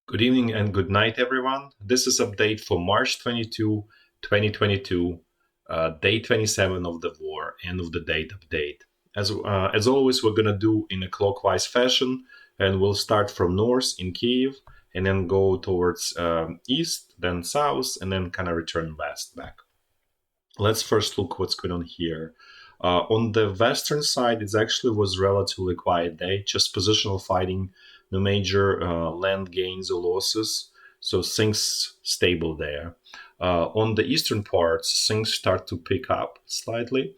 Good evening and good night, everyone. This is update for March 22, 2022, day 27 of the war, end of the date update. As always, we're gonna do in a clockwise fashion, and we'll start from north in Kyiv, and then go towards east, then south, and then kind of return west back. Let's first look what's going on here. On the western side, it actually was relatively quiet day, just positional fighting, no major land gains or losses, so things stable there. On the eastern parts, things start to pick up slightly,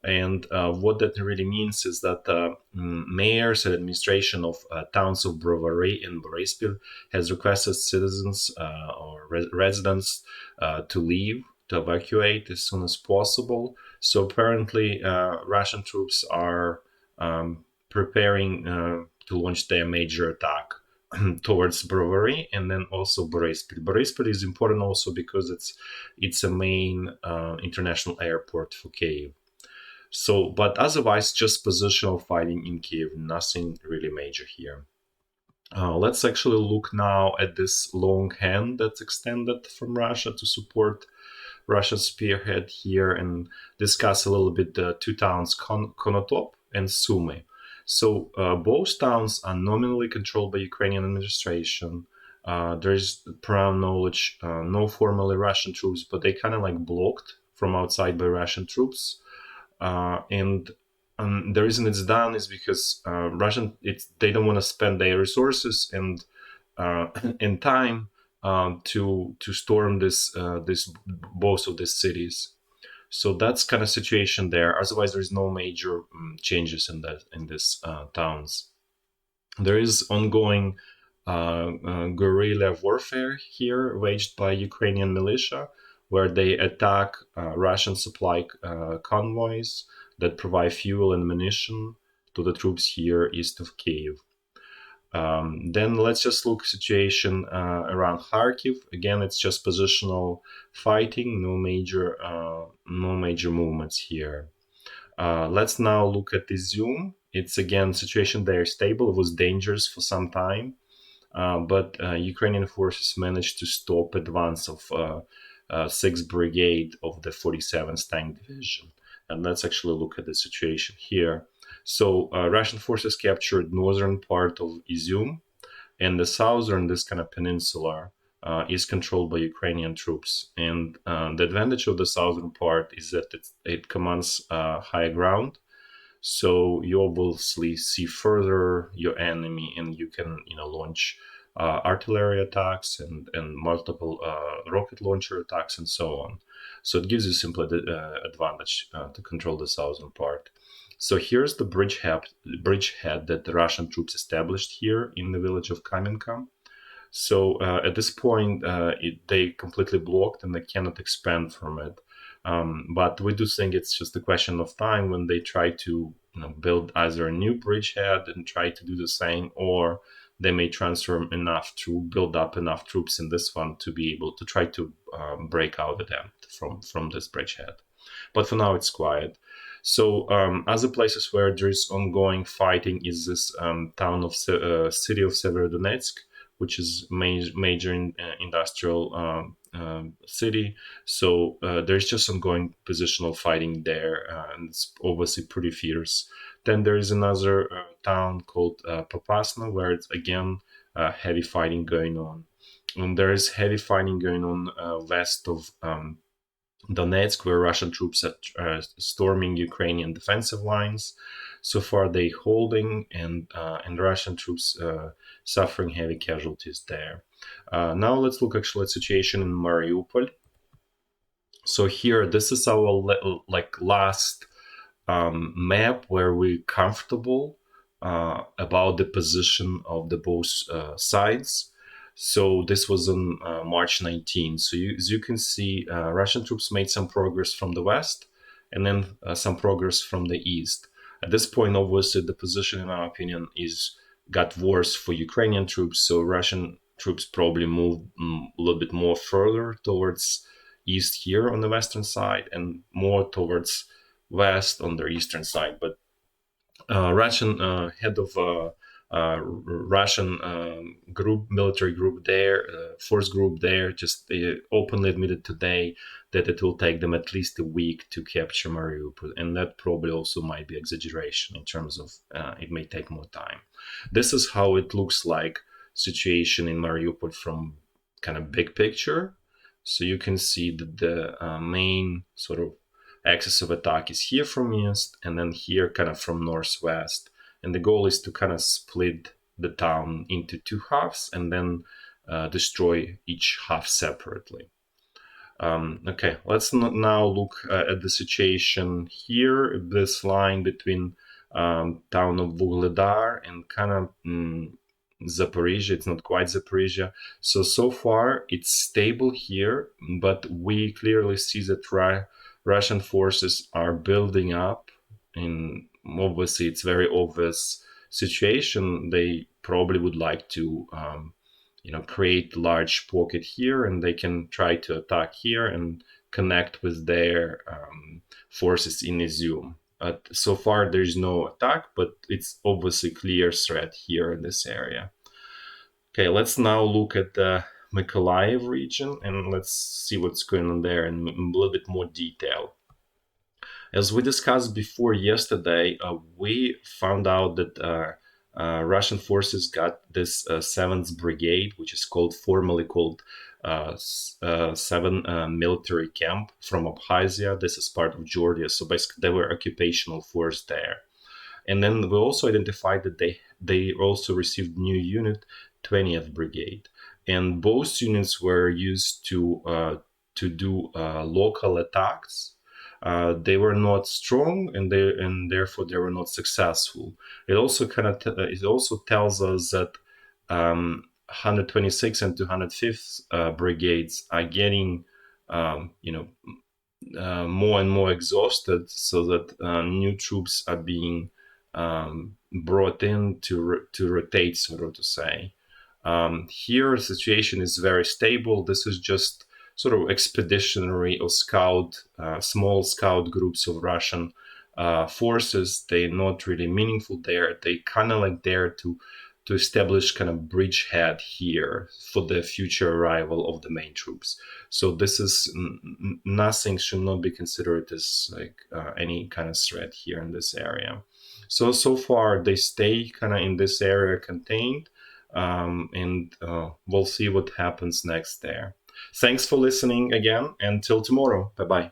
and what that really means is that mayors and administration of towns of Brovary and Boryspil has requested citizens or residents to leave, to evacuate as soon as possible. So apparently, Russian troops are preparing to launch their major attack towards Brovary and then also Boryspil. Boryspil is important also because it's a main international airport for Kyiv. So, but otherwise, just positional fighting in Kyiv, nothing really major here. Let's actually look now at this long hand that's extended from Russia to support Russian spearhead here and discuss a little bit the two towns, Konotop and Sumy. So both towns are nominally controlled by Ukrainian administration. There's, per our knowledge, no formally Russian troops, but they kind of like blocked from outside by Russian troops. And the reason it's done is because they don't want to spend their resources and time to storm this both of these cities. So that's kind of situation there. Otherwise, there is no major changes in these towns. There is ongoing guerrilla warfare here waged by Ukrainian militia, where they attack Russian supply convoys that provide fuel and ammunition to the troops here east of Kyiv. Then let's just look situation around Kharkiv. Again, it's just positional fighting, no major movements here. Let's now look at Izyum. It's again situation there stable. It was dangerous for some time, but Ukrainian forces managed to stop advance of 6th Brigade of the 47th Tank Division. And let's actually look at the situation here. So Russian forces captured northern part of Izyum, and the southern, this kind of peninsula, is controlled by Ukrainian troops. And the advantage of the southern part is that it commands high ground, so you obviously see further your enemy, and you can launch artillery attacks and multiple rocket launcher attacks and so on. So it gives you simply the advantage to control the southern part. So here's the bridgehead that the Russian troops established here in the village of Kamenka. So at this point, they completely blocked and they cannot expand from it. But we do think it's just a question of time when they try to build either a new bridgehead and try to do the same, or they may transfer enough to build up enough troops in this one to be able to try to break out attempt from this bridgehead. But for now, it's quiet. So other places where there is ongoing fighting is this town of city of Severodonetsk, which is major industrial city. So there's just ongoing positional fighting there, and it's obviously pretty fierce. Then there is another town called Positional, where it's again heavy fighting going on. And there is heavy fighting going on west of Donetsk, where Russian troops are storming Ukrainian defensive lines. So far, they holding, and Russian troops suffering heavy casualties there. Now let's look actually at situation in Mariupol. So here, this is our last map where we're comfortable about the position of the both sides. So this was on March 19. So as you can see, Russian troops made some progress from the west, and then some progress from the east. At this point, obviously, the position, in our opinion, got worse for Ukrainian troops. So Russian troops probably moved a little bit more further towards east here on the western side, and more towards west on the eastern side. But Russian head of Russian military group there, force group there, just openly admitted today that it will take them at least a week to capture Mariupol, and that probably also might be exaggeration in terms of it may take more time. This is how it looks like situation in Mariupol from kind of big picture. So you can see that the main sort of axis of attack is here from east, and then here kind of from northwest. And the goal is to kind of split the town into two halves and then destroy each half separately. Okay, let's now look at the situation here. This line between town of Vuhledar and kind of Zaporizhia. It's not quite Zaporizhia. So far it's stable here, but we clearly see that Russian forces are building up. In obviously, it's very obvious situation. They probably would like to create large pocket here, and they can try to attack here and connect with their forces in Izyum. So far there's no attack, but it's obviously clear threat here in this area. Okay, let's now look at the Mykolaiv region, and let's see what's going on there in a little bit more detail. As we discussed before yesterday, we found out that Russian forces got this 7th Brigade, which is formally called 7 Military Camp from Abkhazia. This is part of Georgia, so basically they were occupational force there. And then we also identified that they also received new unit, 20th Brigade. And both units were used to do local attacks. They were not strong, and therefore they were not successful. It also it also tells us that 126 and 205th brigades are getting more and more exhausted, so that new troops are being brought in to rotate, so to say. Here, the situation is very stable. This is just sort of expeditionary or small scout groups of Russian forces. They're not really meaningful there. They kind of like there to establish kind of bridgehead here for the future arrival of the main troops. So this is nothing should not be considered as like any kind of threat here in this area. So far they stay kind of in this area contained, and we'll see what happens next there. Thanks for listening again. Until tomorrow. Bye-bye.